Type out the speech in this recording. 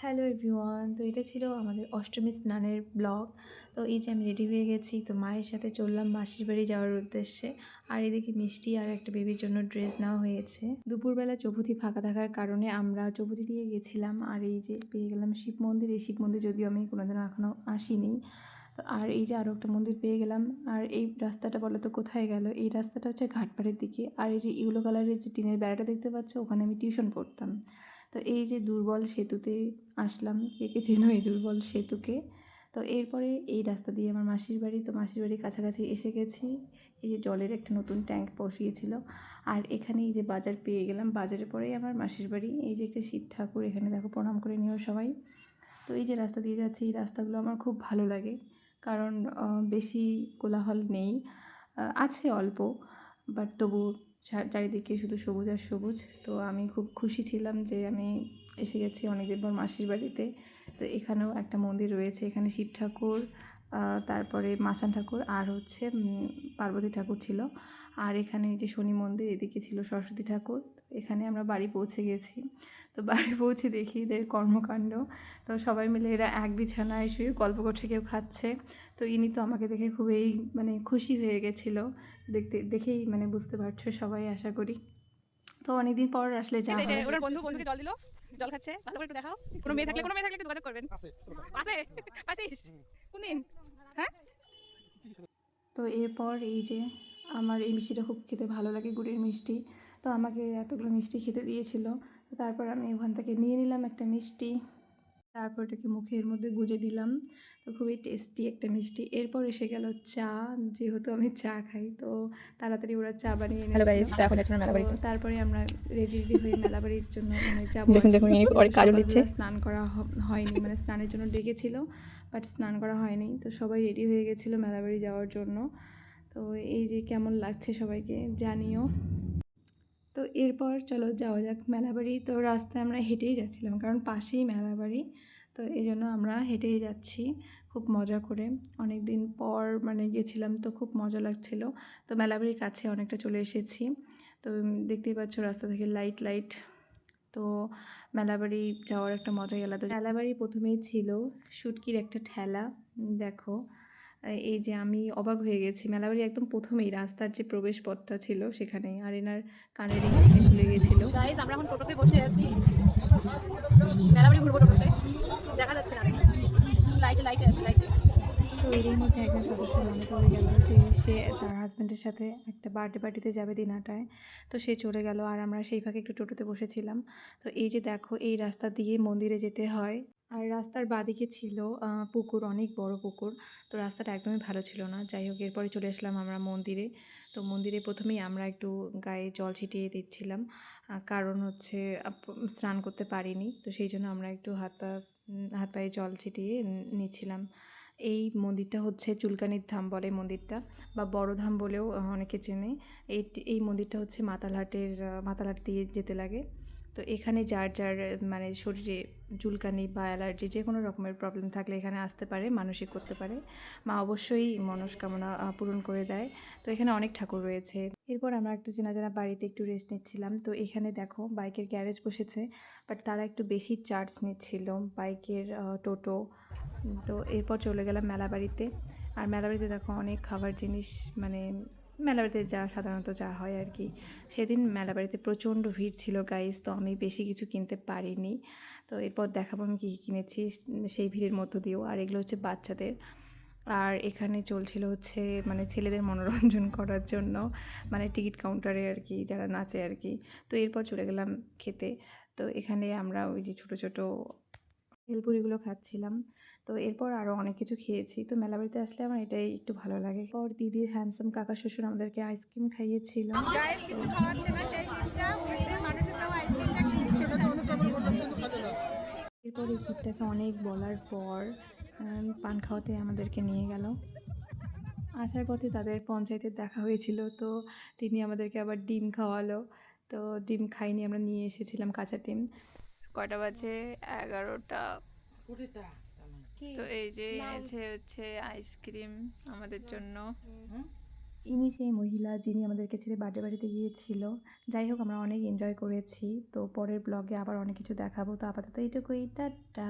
Hello everyone, তো এটা ছিল আমাদের অষ্টমী স্নানের ব্লগ। তো এই যে আমি রেডি হয়ে গেছি, তো মায়ের সাথে চললাম মাসির বাড়ি যাওয়ার উদ্দেশ্যে। আর এদিকে মিষ্টি আর একটা বেবির জন্য ড্রেস নেওয়া হয়েছে। দুপুরবেলা চৌপতি ফাঁকা থাকার কারণে আমরা চৌপতি দিয়ে গেছিলাম। আর এই যে পেয়ে গেলাম শিব মন্দির। এই শিব মন্দির যদিও আমি কোনোদিনও এখনও আসিনি। তো আর এই যে আরও একটা মন্দির পেয়ে গেলাম। আর এই রাস্তাটা বলো তো কোথায় গেল? এই রাস্তাটা হচ্ছে ঘাটপাড়ের দিকে। আর এই যে ইয়েলো কালারের যে টিনের বেড়াটা দেখতে পাচ্ছ, ওখানে আমি টিউশন পড়তাম। তো এই যে দুর্বল সেতুতে আসলাম। কে কে চেনো এই দুর্বল সেতুকে? তো এরপরে এই রাস্তা দিয়ে আমার মাসির বাড়ি। তো মাসির বাড়ির কাছাকাছি এসে গেছি। এই যে জলের একটা নতুন ট্যাঙ্ক বসিয়েছিল। আর এখানে এই যে বাজার পেয়ে গেলাম। বাজারে পরেই আমার মাসির বাড়ি। এই যে একটা শিব ঠাকুর, এখানে দেখো প্রণাম করে নিও সবাই। তো এই যে রাস্তা দিয়ে যাচ্ছি, এই রাস্তাগুলো আমার খুব ভালো লাগে, কারণ বেশি কোলাহল নেই, আছে অল্প, বাট তবু চারিদিকে শুধু সবুজ আর সবুজ। তো আমি খুব খুশি ছিলাম যে আমি এসে গেছি অনেকদিন পর মাসির বাড়িতে। তো এখানেও একটা মন্দির রয়েছে, এখানে শিব ঠাকুর, তারপরে মাসান ঠাকুর আর হচ্ছে পার্বতী ঠাকুর ছিল। আর এখানে এই যে শনি মন্দির, এদিকে ছিল সরস্বতী ঠাকুর। এখানে আমরা বাড়ি পৌঁছে গেছি। তো বাড়ি পৌঁছে দেখি এদের কর্মকাণ্ড। তো সবাই মিলে এরা এক বিছানায় শুয়ে গল্প করছে, কেউ খাচ্ছে। তো ইনি তো আমাকে দেখে খুবই মানে খুশি হয়ে গেছিলো। দেখেই মানে বুঝতে পারছো সবাই, আশা করি। তো অনেকদিন পর আসলে যা এই যে হয়। ওনার বন্ধুকে জল দিল, জল খাচ্ছে, ভালো করে একটু দেখাও। কোনো মেয়ে থাকলে একটু যোগাযোগ করবেন। আছে পাইছিস কোন দিন? হ্যাঁ, তো এরপর এই যে আমার এই মিষ্টিটা খুব খেতে ভালো লাগে, গুড়ের মিষ্টি। তো আমাকে এতগুলো মিষ্টি খেতে দিয়েছিল। তো তারপর আমি ওখান থেকে নিয়ে নিলাম একটা মিষ্টি। তারপর এটাকে মুখের মধ্যে গুজে দিলাম। তো খুবই টেস্টি একটা মিষ্টি। এরপর এসে গেল চা। যেহেতু আমি চা খাই, তো তাড়াতাড়ি ওরা চা বানিয়ে হ্যালো এনেছিল। গাইস, তো এখন যাচ্ছি আমরা তো মেলা বাড়িতে। তারপরে আমরা রেডি রেডি হয়ে মেলাবাড়ির জন্য মানে যাবো আর দেখুন কি। দেখুন, এই তো পরে কাজল দিচ্ছে। সকালবেলা স্নান করা হয়নি, মানে স্নানের জন্য ডেকেছিল, বাট স্নান করা হয়নি। তো সবাই রেডি হয়ে গেছিলো মেলাবাড়ি যাওয়ার জন্য। তো এই যে কেমন লাগছে সবাইকে জানিও। তো এরপর চলো যাওয়া যাক মেলাবাড়ি। তো রাস্তায় আমরা হেঁটেই যাচ্ছিলাম, কারণ পাশেই মেলাবাড়ি। তো এই জন্য আমরা হেঁটেই যাচ্ছি খুব মজা করে। অনেক দিন পর মানে গেছিলাম, তো খুব মজা লাগছিল। তো মেলাবাড়ির কাছে অনেকটা চলে এসেছি। তো দেখতেই পাচ্ছ রাস্তা থেকে লাইট লাইট। তো মেলাবাড়ি যাওয়ার একটা মজাই আলাদা। মেলাবাড়ি প্রথমেই ছিল শুটকির একটা ঠেলা, দেখো। এই যে আমি অবাক হয়ে গেছি, মেলাবাড়ি একদম প্রথমেই রাস্তার যে প্রবেশ পথটা ছিল সেখানেই। আর এনার কানের রিং খুলে গেছিলো। গাইস, আমরা এখন টোটোতে বসে আছি, মেলা বাড়ি ঘুরবো টোটোতে। দেখা যাচ্ছে না, লাইটে লাইটে আসে লাইটে। তো এরই মধ্যে একজন সদস্য মনে পড়ে গেল যে সে তার হাজব্যান্ডের সাথে একটা বার্থডে পার্টিতে যাবে দিনাটায়। তো সে চলে গেল, আর আমরা সেই ফাঁকে একটু টোটোতে বসেছিলাম। তো এই যে দেখো, এই রাস্তা দিয়ে মন্দিরে যেতে হয়। আর রাস্তার বাদিকে ছিল পুকুর, অনেক বড় পুকুর। তো রাস্তাটা একদমই ভালো ছিল না। যাই হোক, এরপরে চলে আসলাম আমরা মন্দিরে। তো মন্দিরে প্রথমেই আমরা একটু গায়ে জল ছিটিয়ে দিচ্ছিলাম, কারণ হচ্ছে স্নান করতে পারিনি। তো সেই জন্য আমরা একটু হাত পায়ে জল ছিটিয়ে নিচ্ছিলাম। এই মন্দিরটা হচ্ছে চুলকানির ধাম বলে মন্দিরটা, বা বড় ধাম বলেও অনেকে চেনে। এই মন্দিরটা হচ্ছে মাতালহাট দিয়ে যেতে লাগে। তো এখানে যার যার মানে শরীরে চুলকানি বা অ্যালার্জি যে কোনো রকমের প্রবলেম থাকলে এখানে আসতে পারে, মানসিক করতে পারে। মা অবশ্যই মনস্কামনা পূরণ করে দেয়। তো এখানে অনেক ঠাকুর রয়েছে। এরপর আমরা একটা চেনা জানা বাড়িতে একটু রেস্ট নিচ্ছিলাম। তো এখানে দেখো বাইকের গ্যারেজ বসেছে, বাট তারা একটু বেশি চার্জ নিচ্ছিল বাইকের টোটো। তো এরপর চলে গেলাম মেলাবাড়িতে। আর মেলাবাড়িতে দেখো অনেক খাবার জিনিস, মানে মেলাবাড়িতে যা সাধারণত যা হয় আর কি। সেদিন মেলাবাড়িতে প্রচণ্ড ভিড় ছিল গাইস, তো আমি বেশি কিছু কিনতে পারিনি। তো এরপর দেখাবো আমি কী কী কিনেছি সেই ভিড়ের মধ্য দিয়েও। আর এগুলো হচ্ছে বাচ্চাদের। আর এখানে চলছিল হচ্ছে মানে ছেলেদের মনোরঞ্জন করার জন্য, মানে টিকিট কাউন্টারে আর কি, যারা নাচে আর কি। তো এরপর চলে গেলাম খেতে। তো এখানে আমরা ওই যে ছোটো ছোটো ভেলপুরিগুলো খাচ্ছিলাম। তো এরপর আরও অনেক কিছু খেয়েছি। তো মেলাবাড়িতে আসলে আমার এটাই একটু ভালো লাগে। পর দিদির হ্যান্ডসাম কাকা শ্বশুর আমাদেরকে আইসক্রিম খাইয়েছিল। গাইস, তো কিছু খাওয়াচ্ছে না, সেই গিফটটা উল্টে মানুষের দেওয়া আইসক্রিমটাকে নিয়ে খেতে যাচ্ছে। এরপর এই গিফটটাকে অনেক বলার পর পান খাওয়াতে আমাদেরকে নিয়ে গেল। আসার পথে তাদের পঞ্চায়েতের দেখা হয়েছিল, তো তিনি আমাদেরকে আবার ডিম খাওয়ালো। তো ডিম খাইনি, আমরা নিয়ে এসেছিলাম কাঁচা ডিম। কয়টা বাজে? 11টা। তো এই যে এনেছে হচ্ছে আইসক্রিম আমাদের জন্য। ইনি সেই মহিলা যিনি আমাদেরকে ছেড়ে বার্থডে বাড়িতে গিয়েছিল। যাই হোক আমরা অনেক এনজয় করেছি। তো পরের ব্লগে আবার অনেক কিছু দেখাবো। তো আপাতত এইটুকুই। টাটা।